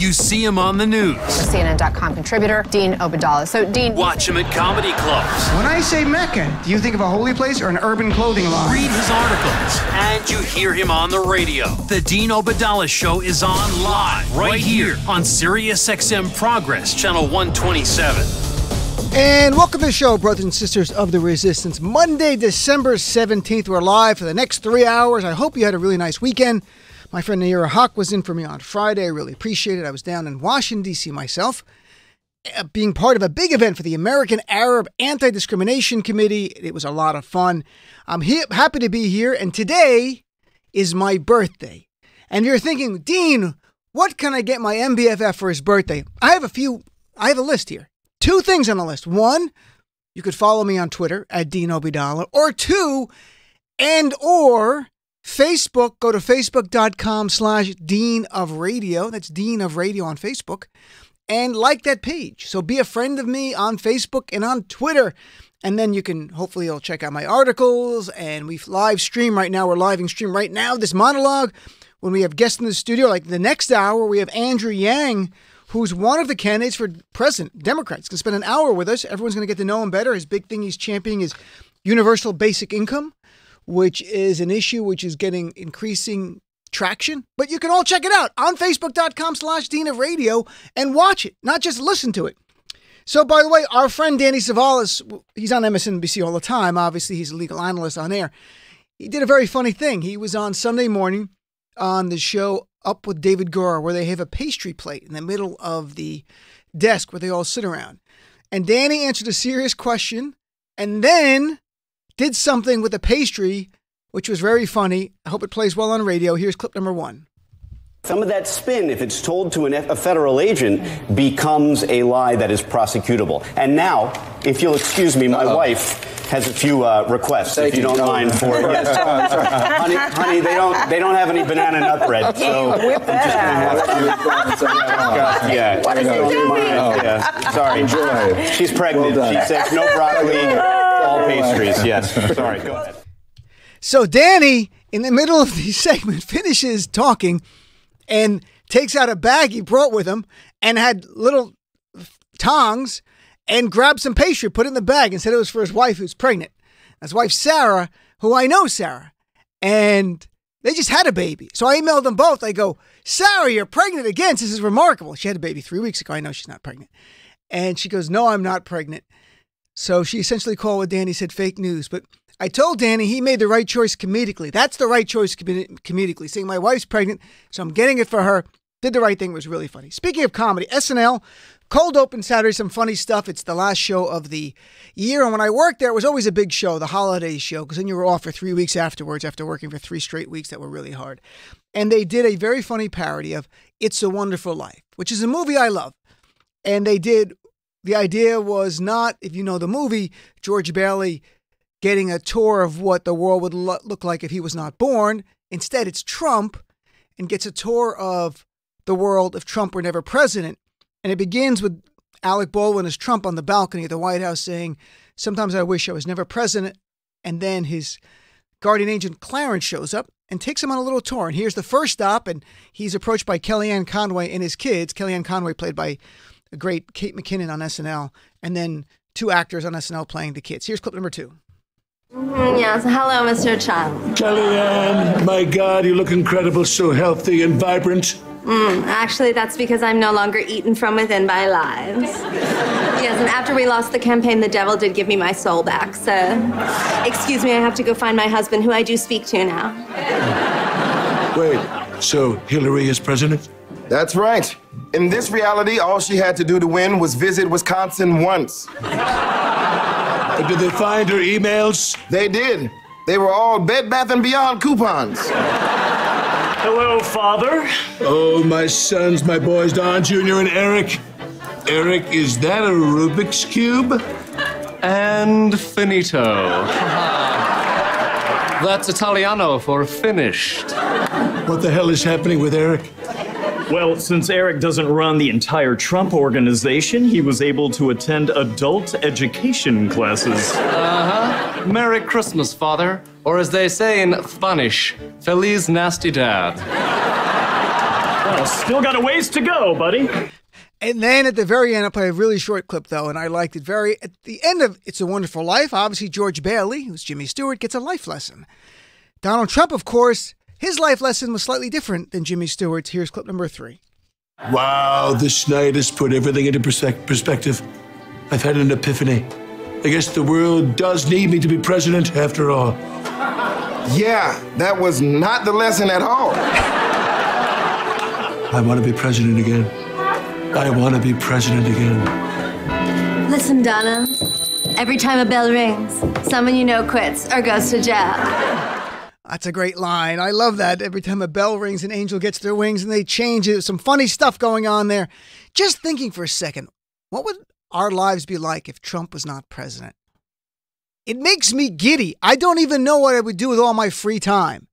you see him on the news. CNN.com contributor, Dean Obeidallah. So, Dean... Watch him at comedy clubs. When I say Mecca, do you think of a holy place or an urban clothing line? Read his articles. And you hear him on the radio. The Dean Obeidallah Show is on live right here on SiriusXM Progress, channel 127. And welcome to the show, brothers and sisters of the resistance. Monday, December 17th, we're live for the next 3 hours. I hope you had a really nice weekend. My friend Naira Haq was in for me on Friday. I really appreciate it. I was down in Washington, D.C. myself, being part of a big event for the American Arab Anti-Discrimination Committee. It was a lot of fun. I'm happy to be here, and today is my birthday. And you're thinking, Dean, what can I get my MBFF for his birthday? I have a list here. 2 things on the list. 1, you could follow me on Twitter at Dean Obeidallah. Or 2, or Facebook, go to facebook.com/Dean of Radio. That's Dean of Radio on Facebook. And like that page. So be a friend of me on Facebook and on Twitter. And then you can, hopefully you'll check out my articles. And we live stream right now. We're living stream right now, this monologue. When we have guests in the studio, like the next hour, we have Andrew Yang, who's one of the candidates for president, Democrats. He's going to spend an hour with us. Everyone's going to get to know him better. His big thing he's championing is universal basic income, which is an issue which is getting increasing traction. But you can all check it out on facebook.com/Dean of Radio and watch it, not just listen to it. So, by the way, our friend Danny Savalas, he's on MSNBC all the time. Obviously, he's a legal analyst on air. He did a very funny thing. He was on Sunday morning on the show Up with David Gore, where they have a pastry plate in the middle of the desk where they all sit around. And Danny answered a serious question and then did something with the pastry, which was very funny. I hope it plays well on radio. Here's clip number 1. Some of that spin, if it's told to a federal agent, becomes a lie that is prosecutable. And now, if you'll excuse me, my wife has a few requests, if you don't mind. For yes, honey, they don't have any banana nut bread, so whip that out. Yeah, what is it doing? Yeah, sorry. Enjoy. She's pregnant. Well, she says no broccoli, all pastries. Yes, sorry. Go ahead. So Danny, in the middle of the segment, finishes talking and takes out a bag he brought with him and had little tongs and grabbed some pastry, put it in the bag and said it was for his wife who's pregnant. His wife, Sarah, who I know Sarah. And they just had a baby. So I emailed them both. I go, Sarah, you're pregnant again. This is remarkable. She had a baby 3 weeks ago. I know she's not pregnant. And she goes, no, I'm not pregnant. So she essentially called what Danny said fake news. But I told Danny he made the right choice comedically. That's the right choice comedically. Saying my wife's pregnant, so I'm getting it for her. Did the right thing. It was really funny. Speaking of comedy, SNL, cold open Saturday, some funny stuff. It's the last show of the year. And when I worked there, it was always a big show, the holiday show, because then you were off for 3 weeks afterwards after working for 3 straight weeks that were really hard. And they did a very funny parody of It's a Wonderful Life, which is a movie I love. And the idea was not, if you know the movie, George Bailey getting a tour of what the world would look like if he was not born. Instead, it's Trump and gets a tour of the world if Trump were never president. And it begins with Alec Baldwin as Trump on the balcony of the White House saying, sometimes I wish I was never president. And then his guardian angel Clarence shows up and takes him on a little tour. And here's the first stop. And he's approached by Kellyanne Conway and his kids. Kellyanne Conway played by a great Kate McKinnon on SNL. And then 2 actors on SNL playing the kids. Here's clip number 2. Yes, hello, Mr. Chung. Kellyanne, my God, you look incredible, so healthy and vibrant. Actually, that's because I'm no longer eaten from within by lies. Yes, and after we lost the campaign, the devil did give me my soul back, so excuse me, I have to go find my husband, who I do speak to now. Wait, so Hillary is president? That's right. In this reality, all she had to do to win was visit Wisconsin once. Did they find her emails? They did. They were all Bed Bath & Beyond coupons. Hello, Father. Oh, my sons, my boys, Don Jr. and Eric. Eric, is that a Rubik's Cube? And finito. That's Italiano for finished. What the hell is happening with Eric? Well, since Eric doesn't run the entire Trump organization, he was able to attend adult education classes. Uh-huh. Merry Christmas, Father. Or as they say in Spanish, Feliz Nasty Dad. Well, still got a ways to go, buddy. And then at the very end, I play a really short clip, though, and I liked it at the end of It's a Wonderful Life, obviously George Bailey, who's Jimmy Stewart, gets a life lesson. Donald Trump, of course, his life lesson was slightly different than Jimmy Stewart's. Here's clip number 3. Wow, this night has put everything into perspective. I've had an epiphany. I guess the world does need me to be president after all. Yeah, that was not the lesson at all. I want to be president again. I want to be president again. Listen, Donna. Every time a bell rings, someone you know quits or goes to jail. That's a great line. I love that. Every time a bell rings, an angel gets their wings and they change it. Some funny stuff going on there. Just thinking for a second, what would our lives be like if Trump was not president? It makes me giddy. I don't even know what I would do with all my free time.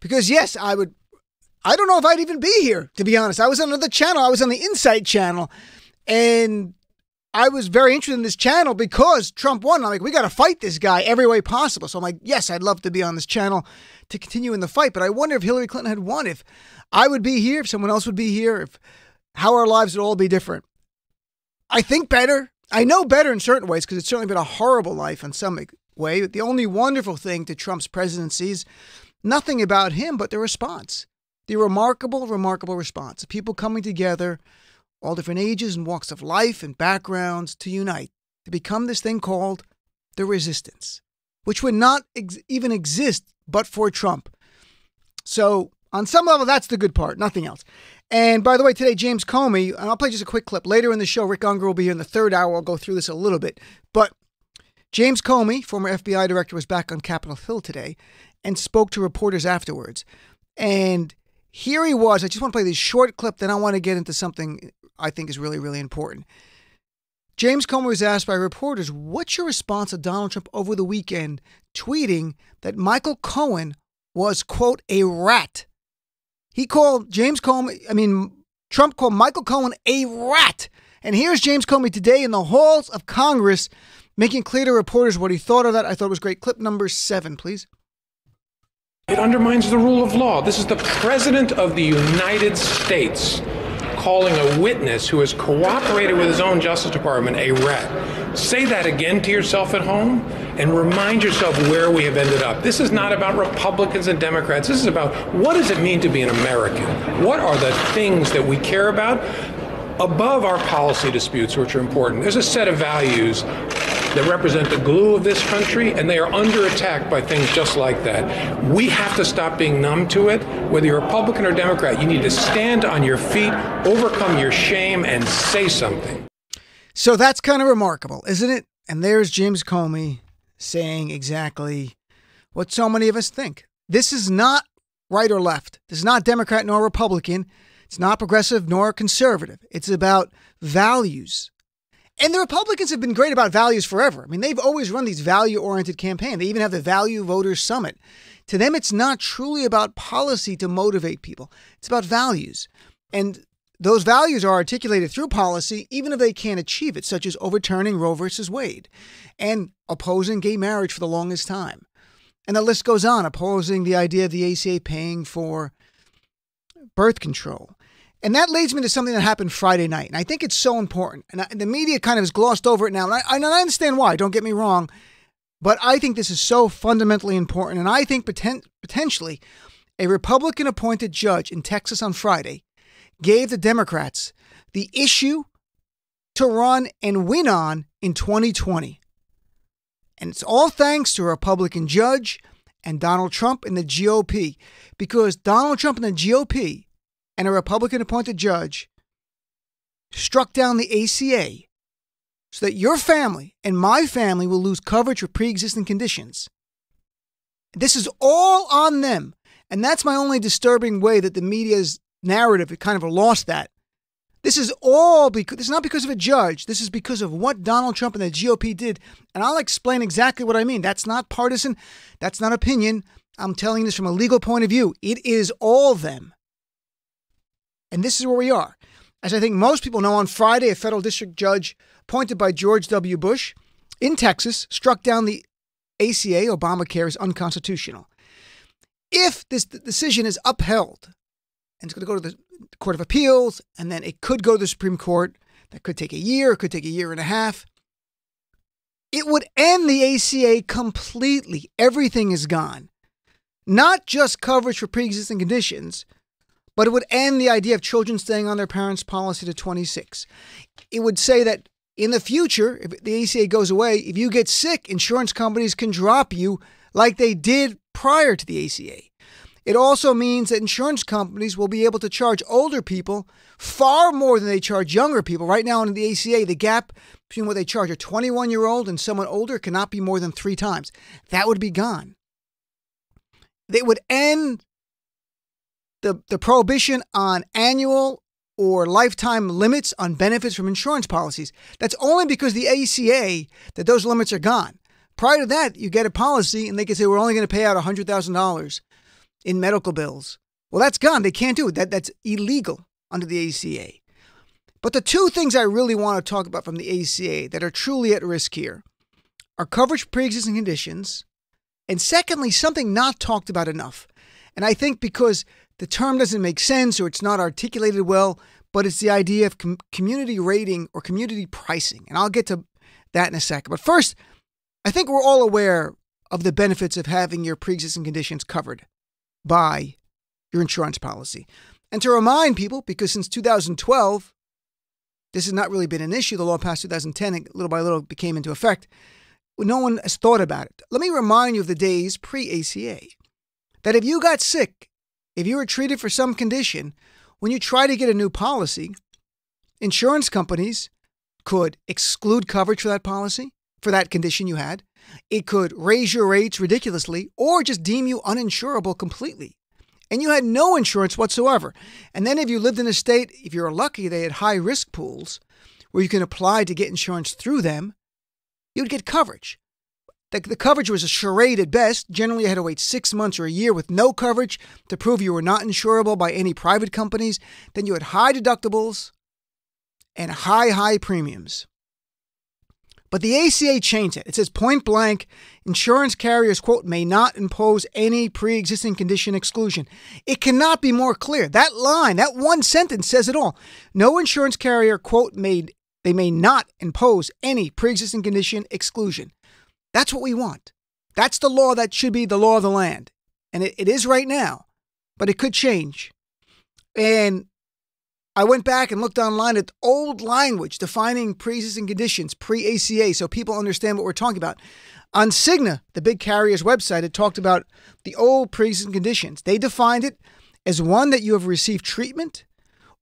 Because yes, I don't know if I'd even be here, to be honest. I was on another channel. I was on the Insight channel. And I was very interested in this channel because Trump won. I'm like, we got to fight this guy every way possible. So I'm like, yes, I'd love to be on this channel to continue in the fight. But I wonder if Hillary Clinton had won, if I would be here, if someone else would be here, how our lives would all be different. I think better. I know better in certain ways because it's certainly been a horrible life in some way. But the only wonderful thing to Trump's presidency is nothing about him but the response. The remarkable, remarkable response of people coming together, all different ages and walks of life and backgrounds, to unite, to become this thing called the resistance, which would not even exist but for Trump. So on some level, that's the good part, nothing else. And by the way, today, James Comey, and I'll play just a quick clip. Later in the show, Rick Unger will be here in the third hour. I'll go through this a little bit. But James Comey, former FBI director, was back on Capitol Hill today and spoke to reporters afterwards. And here he was. I just want to play this short clip, then I want to get into something I think is really, really important. James Comey was asked by reporters, what's your response to Donald Trump over the weekend tweeting that Michael Cohen was, quote, a rat? He called Trump called Michael Cohen a rat. And here's James Comey today in the halls of Congress making clear to reporters what he thought of that. I thought it was great. Clip number 7, please. It undermines the rule of law. This is the President of the United States calling a witness who has cooperated with his own Justice Department a rat. Say that again to yourself at home and remind yourself where we have ended up. This is not about Republicans and Democrats. This is about what does it mean to be an American? What are the things that we care about above our policy disputes, which are important? There's a set of values that represent the glue of this country, and they are under attack by things just like that. We have to stop being numb to it. Whether you're Republican or Democrat, you need to stand on your feet, overcome your shame, and say something. So that's kind of remarkable, isn't it? And there's James Comey saying exactly what so many of us think. This is not right or left. This is not Democrat nor Republican. It's not progressive nor conservative. It's about values. And the Republicans have been great about values forever. I mean, they've always run these value-oriented campaigns. They even have the Value Voters Summit. To them, it's not truly about policy to motivate people. It's about values. And those values are articulated through policy, even if they can't achieve it, such as overturning Roe versus Wade and opposing gay marriage for the longest time. And the list goes on, opposing the idea of the ACA paying for birth control. And that leads me to something that happened Friday night. And I think it's so important. And the media kind of has glossed over it now. And I understand why, don't get me wrong. But I think this is so fundamentally important. And I think potentially a Republican-appointed judge in Texas on Friday gave the Democrats the issue to run and win on in 2020. And it's all thanks to a Republican judge and Donald Trump and the GOP. Because Donald Trump and the GOP and a Republican-appointed judge struck down the ACA so that your family and my family will lose coverage for pre-existing conditions. This is all on them. And that's my only disturbing way that the media's narrative, it kind of lost that. This is all because, this is not because of a judge. This is because of what Donald Trump and the GOP did. And I'll explain exactly what I mean. That's not partisan. That's not opinion. I'm telling this from a legal point of view. It is all them. And this is where we are. As I think most people know, on Friday, a federal district judge appointed by George W. Bush in Texas struck down the ACA, Obamacare, as unconstitutional. If this decision is upheld, and it's going to go to the Court of Appeals, and then it could go to the Supreme Court. That could take a year, it could take a year and a half. It would end the ACA completely. Everything is gone. Not just coverage for pre-existing conditions, but it would end the idea of children staying on their parents' policy to 26. It would say that in the future, if the ACA goes away, if you get sick, insurance companies can drop you like they did prior to the ACA. It also means that insurance companies will be able to charge older people far more than they charge younger people. Right now in the ACA, the gap between what they charge a 21-year-old and someone older cannot be more than 3 times. That would be gone. They would end the prohibition on annual or lifetime limits on benefits from insurance policies. That's only because the ACA that those limits are gone. Prior to that, you get a policy and they can say, we're only going to pay out $100,000 in medical bills. Well, that's gone. They can't do it. That's illegal under the ACA. But the 2 things I really want to talk about from the ACA that are truly at risk here are coverage for pre-existing conditions, and secondly, something not talked about enough. And I think because the term doesn't make sense or it's not articulated well, but it's the idea of community rating or community pricing. And I'll get to that in a second. But first, I think we're all aware of the benefits of having your pre-existing conditions covered by your insurance policy. And to remind people, because since 2012, this has not really been an issue. The law passed 2010, and little by little became into effect. No one has thought about it. Let me remind you of the days pre-ACA, that if you got sick, if you were treated for some condition, when you try to get a new policy, insurance companies could exclude coverage for that policy, for that condition you had. It could raise your rates ridiculously or just deem you uninsurable completely. And you had no insurance whatsoever. And then if you lived in a state, if you're lucky, they had high risk pools where you can apply to get insurance through them, you'd get coverage. The coverage was a charade at best. Generally, you had to wait 6 months or a year with no coverage to prove you were not insurable by any private companies. Then you had high deductibles and high premiums. But the ACA changed it. It says point blank, insurance carriers, quote, may not impose any pre-existing condition exclusion. It cannot be more clear. That line, that one sentence says it all. No insurance carrier, quote, they may not impose any pre-existing condition exclusion. That's what we want. That's the law that should be the law of the land. And it is right now, but it could change. And I went back and looked online at old language defining pre-existing conditions, pre-ACA, so people understand what we're talking about. On Cigna, the big carrier's website, it talked about the old pre-existing conditions. They defined it as one that you have received treatment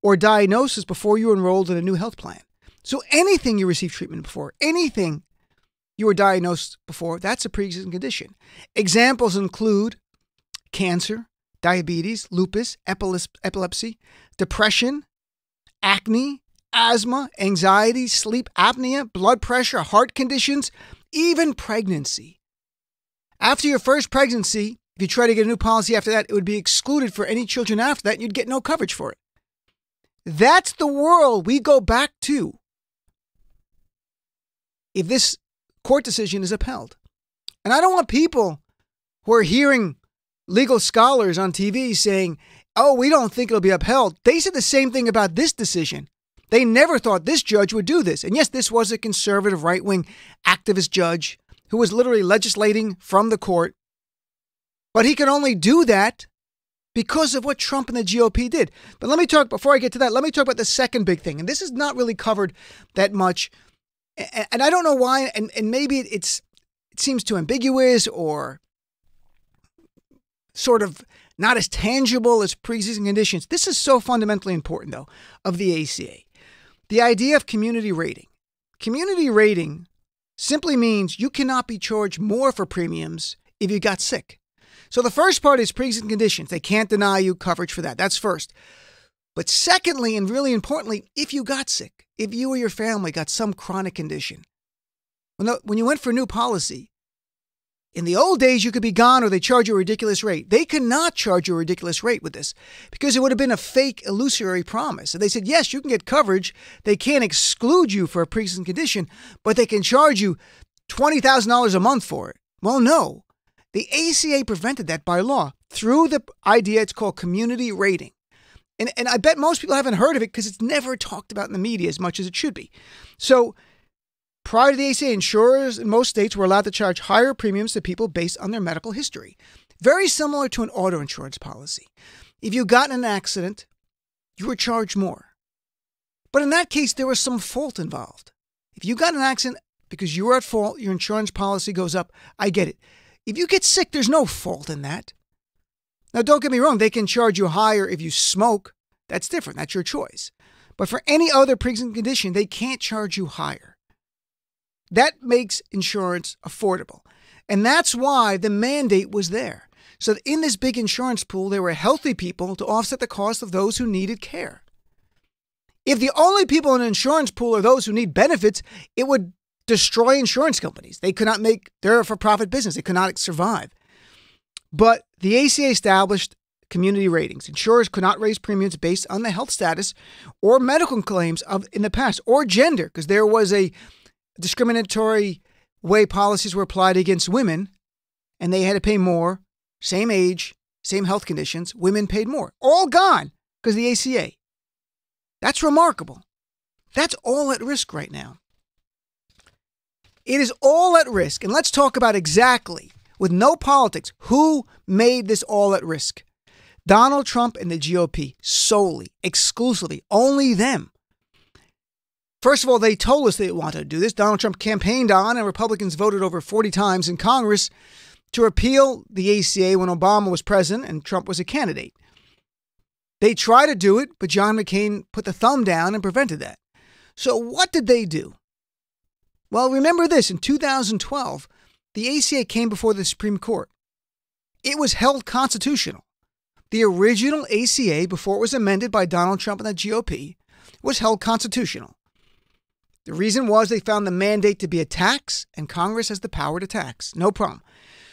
or diagnosis before you enrolled in a new health plan. So anything you received treatment before, anything you were diagnosed before, that's a pre-existing condition. Examples include cancer, diabetes, lupus, epilepsy, depression, acne, asthma, anxiety, sleep apnea, blood pressure, heart conditions, even pregnancy. After your first pregnancy, if you try to get a new policy after that, it would be excluded for any children after that, and you'd get no coverage for it. That's the world we go back to if this court decision is upheld. And I don't want people who are hearing legal scholars on TV saying, oh, we don't think it'll be upheld. They said the same thing about this decision. They never thought this judge would do this. And yes, this was a conservative right-wing activist judge who was literally legislating from the court. But he could only do that because of what Trump and the GOP did. But let me talk, before I get to that, let me talk about the second big thing. And this is not really covered that much. And I don't know why, and maybe it seems too ambiguous or sort of not as tangible as pre-existing conditions. This is so fundamentally important, though, of the ACA. The idea of community rating. Community rating simply means you cannot be charged more for premiums if you got sick. So the first part is pre-existing conditions. They can't deny you coverage for that. That's first. But secondly, and really importantly, if you got sick, if you or your family got some chronic condition, when you went for a new policy, in the old days, you could be gone or they charge you a ridiculous rate. They cannot charge you a ridiculous rate with this because it would have been a fake illusory promise. And they said, yes, you can get coverage. They can't exclude you for a pre-existing condition, but they can charge you $20,000 a month for it. Well, no. The ACA prevented that by law through the idea it's called community rating. And I bet most people haven't heard of it because it's never talked about in the media as much as it should be. So prior to the ACA, insurers in most states were allowed to charge higher premiums to people based on their medical history. Very similar to an auto insurance policy. If you got in an accident, you were charged more. But in that case, there was some fault involved. If you got in an accident because you were at fault, your insurance policy goes up. I get it. If you get sick, there's no fault in that. Now, don't get me wrong. They can charge you higher if you smoke. That's different. That's your choice. But for any other pre-existing condition, they can't charge you higher. That makes insurance affordable. And that's why the mandate was there. So that in this big insurance pool, there were healthy people to offset the cost of those who needed care. If the only people in an insurance pool are those who need benefits, it would destroy insurance companies. They could not make their for-profit business. They could not survive. But the ACA established community ratings. Insurers could not raise premiums based on the health status or medical claims in the past, or gender, because there was a discriminatory way policies were applied against women, and they had to pay more. Same age, same health conditions, women paid more. All gone because of the ACA. That's remarkable. That's all at risk right now. It is all at risk. And let's talk about exactly, with no politics, who made this all at risk. Donald Trump and the GOP, solely, exclusively, only them. First of all, they told us they wanted to do this. Donald Trump campaigned on, and Republicans voted over 40 times in Congress to repeal the ACA when Obama was president and Trump was a candidate. They tried to do it, but John McCain put the thumb down and prevented that. So what did they do? Well, remember this. In 2012, the ACA came before the Supreme Court. It was held constitutional. The original ACA, before it was amended by Donald Trump and the GOP, was held constitutional. The reason was they found the mandate to be a tax, and Congress has the power to tax. No problem.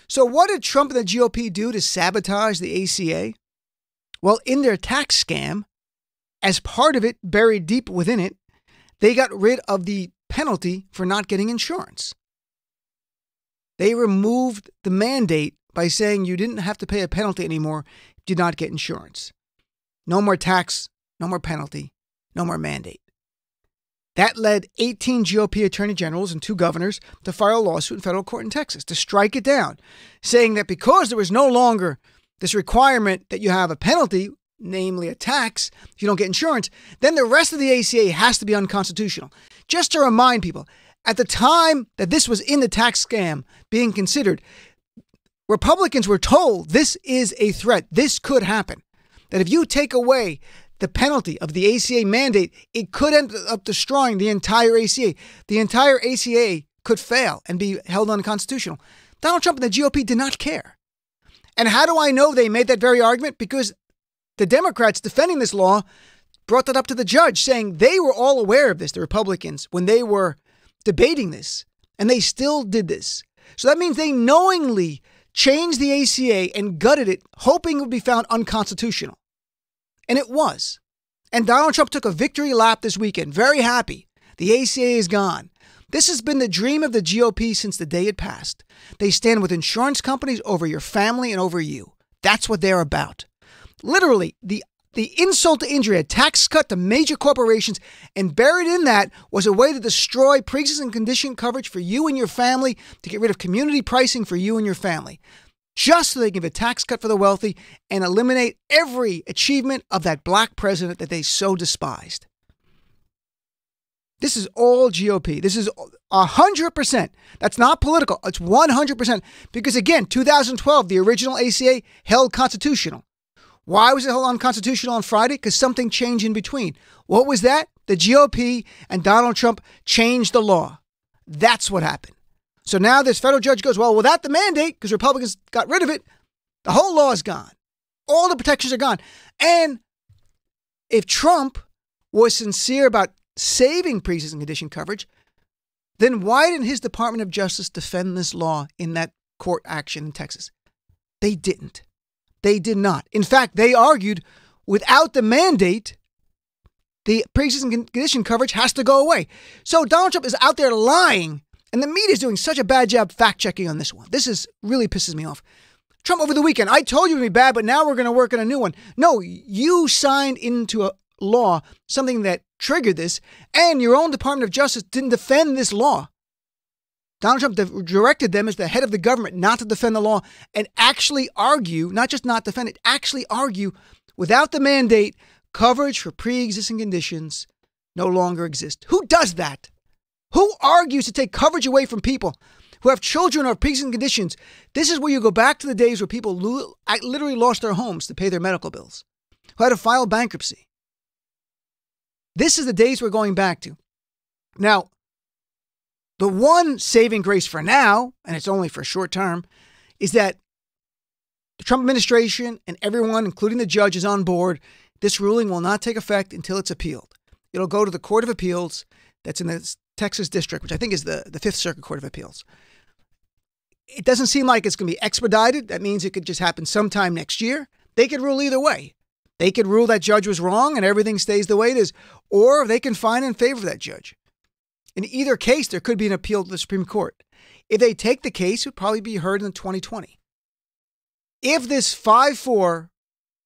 So what did Trump and the GOP do to sabotage the ACA? Well, in their tax scam, as part of it, buried deep within it, they got rid of the penalty for not getting insurance. They removed the mandate by saying you didn't have to pay a penalty anymore if you did not get insurance. No more tax, no more penalty, no more mandate. That led 18 GOP attorney generals and 2 governors to file a lawsuit in federal court in Texas to strike it down, saying that because there was no longer this requirement that you have a penalty, namely a tax, if you don't get insurance, then the rest of the ACA has to be unconstitutional. Just to remind people, at the time that this was in the tax scam being considered, Republicans were told this is a threat. This could happen. That if you take away the penalty of the ACA mandate, it could end up destroying the entire ACA. The entire ACA could fail and be held unconstitutional. Donald Trump and the GOP did not care. And how do I know they made that very argument? Because the Democrats defending this law brought that up to the judge, saying they were all aware of this, the Republicans, when they were debating this, and they still did this. So that means they knowingly changed the ACA and gutted it, hoping it would be found unconstitutional. And it was. And Donald Trump took a victory lap this weekend. Very happy. The ACA is gone. This has been the dream of the GOP since the day it passed. They stand with insurance companies over your family and over you. That's what they're about. Literally, the insult to injury, a tax cut to major corporations, and buried in that was a way to destroy pre-existing condition coverage for you and your family, to get rid of community pricing for you and your family, just so they can give a tax cut for the wealthy and eliminate every achievement of that black president that they so despised. This is all GOP. This is 100%. That's not political. It's 100%. Because again, 2012, the original ACA held constitutional. Why was it held unconstitutional on Friday? Because something changed in between. What was that? The GOP and Donald Trump changed the law. That's what happened. So now this federal judge goes, well, without the mandate, because Republicans got rid of it, the whole law is gone. All the protections are gone. And if Trump was sincere about saving pre-existing condition coverage, then why didn't his Department of Justice defend this law in that court action in Texas? They didn't. They did not. In fact, they argued without the mandate, the pre-existing condition coverage has to go away. So Donald Trump is out there lying, and the media is doing such a bad job fact-checking on this one. This really pisses me off. Trump over the weekend, I told you it would be bad, but now we're going to work on a new one. No, you signed into a law something that triggered this, and your own Department of Justice didn't defend this law. Donald Trump directed them as the head of the government not to defend the law and actually argue, not just not defend it, actually argue without the mandate, coverage for pre-existing conditions no longer exist. Who does that? Who argues to take coverage away from people who have children or pre-existing conditions? This is where you go back to the days where people literally lost their homes to pay their medical bills, who had to file bankruptcy. This is the days we're going back to. Now, the one saving grace for now, and it's only for a short term, is that the Trump administration and everyone, including the judge, is on board. This ruling will not take effect until it's appealed. It'll go to the Court of Appeals that's in the Texas District, which I think is the Fifth Circuit Court of Appeals. It doesn't seem like it's going to be expedited. That means it could just happen sometime next year. They could rule either way. They could rule that judge was wrong and everything stays the way it is, or they can find in favor of that judge. In either case, there could be an appeal to the Supreme Court. If they take the case, it would probably be heard in 2020. If this 5-4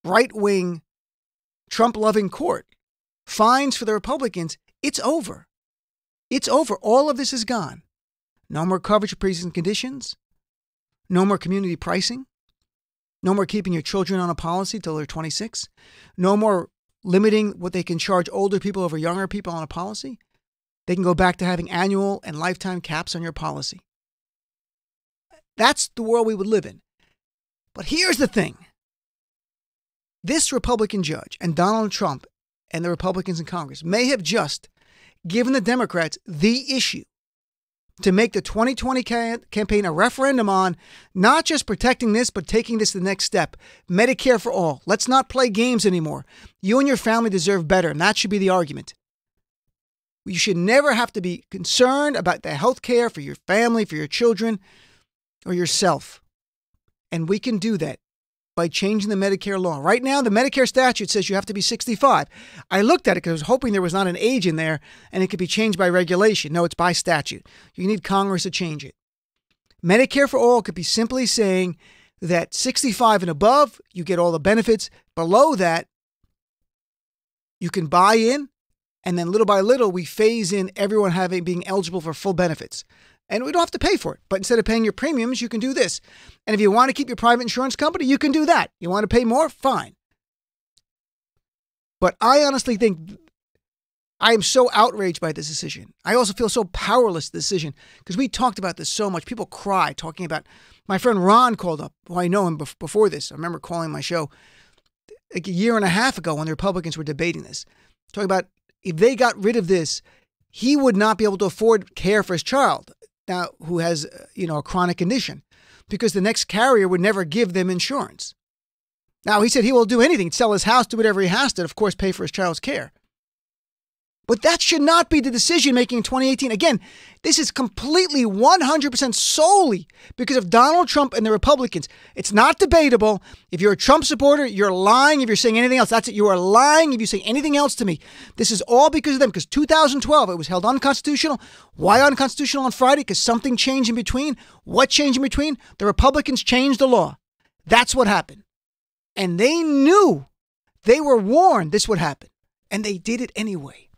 right-wing Trump-loving court finds for the Republicans, it's over. It's over. All of this is gone. No more coverage of pre-existing conditions. No more community pricing. No more keeping your children on a policy till they're 26. No more limiting what they can charge older people over younger people on a policy. They can go back to having annual and lifetime caps on your policy. That's the world we would live in. But here's the thing. This Republican judge and Donald Trump and the Republicans in Congress may have just given the Democrats the issue to make the 2020 campaign a referendum on not just protecting this, but taking this to the next step. Medicare for all. Let's not play games anymore. You and your family deserve better, and that should be the argument. You should never have to be concerned about the health care for your family, for your children, or yourself. And we can do that by changing the Medicare law. Right now, the Medicare statute says you have to be 65. I looked at it because I was hoping there was not an age in there and it could be changed by regulation. No, it's by statute. You need Congress to change it. Medicare for all could be simply saying that 65 and above, you get all the benefits. Below that, you can buy in. And then little by little, we phase in everyone being eligible for full benefits. And we don't have to pay for it. But instead of paying your premiums, you can do this. And if you want to keep your private insurance company, you can do that. You want to pay more? Fine. But I honestly think I am so outraged by this decision. I also feel so powerless to the decision because we talked about this so much. People cry talking about, my friend Ron called up, who I know him before this. I remember calling my show like a year and a half ago when the Republicans were debating this. Talking about if they got rid of this, he would not be able to afford care for his child now who has, a chronic condition because the next carrier would never give them insurance. Now, he said he will do anything, sell his house, do whatever he has to, of course, pay for his child's care. But that should not be the decision making in 2018. Again, this is completely 100% solely because of Donald Trump and the Republicans. It's not debatable. If you're a Trump supporter, you're lying. If you're saying anything else, that's it. You are lying if you say anything else to me. This is all because of them. Because 2012, it was held unconstitutional. Why unconstitutional on Friday? Because something changed in between. What changed in between? The Republicans changed the law. That's what happened. And they knew, they were warned this would happen. And they did it anyway.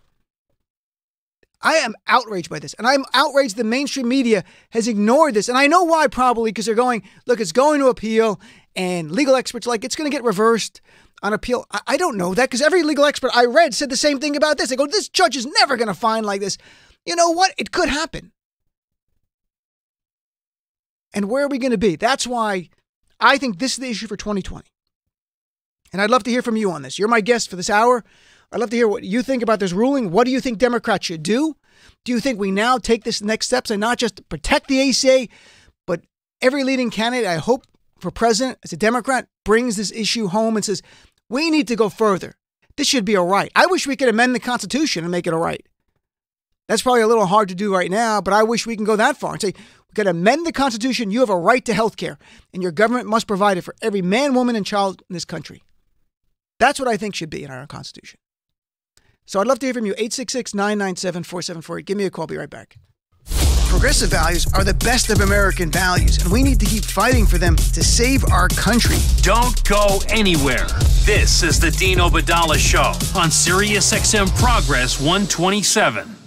I am outraged by this. And I'm outraged the mainstream media has ignored this. And I know why, probably because they're going, look, it's going to appeal. And legal experts are like, it's going to get reversed on appeal. I don't know that because every legal expert I read said the same thing about this. They go, this judge is never going to find like this. You know what? It could happen. And where are we going to be? That's why I think this is the issue for 2020. And I'd love to hear from you on this. You're my guest for this hour. I'd love to hear what you think about this ruling. What do you think Democrats should do? Do you think we now take this next steps and not just protect the ACA, but every leading candidate, I hope, for president as a Democrat brings this issue home and says, we need to go further. This should be a right. I wish we could amend the Constitution and make it a right. That's probably a little hard to do right now, but I wish we can go that far and say, we could amend the Constitution. You have a right to health care, and your government must provide it for every man, woman, and child in this country. That's what I think should be in our Constitution. So I'd love to hear from you. 866-997-4748. Give me a call. Be right back. progressive values are the best of American values, and we need to keep fighting for them to save our country. Don't go anywhere. This is the Dean Obadala Show on Sirius XM Progress 127.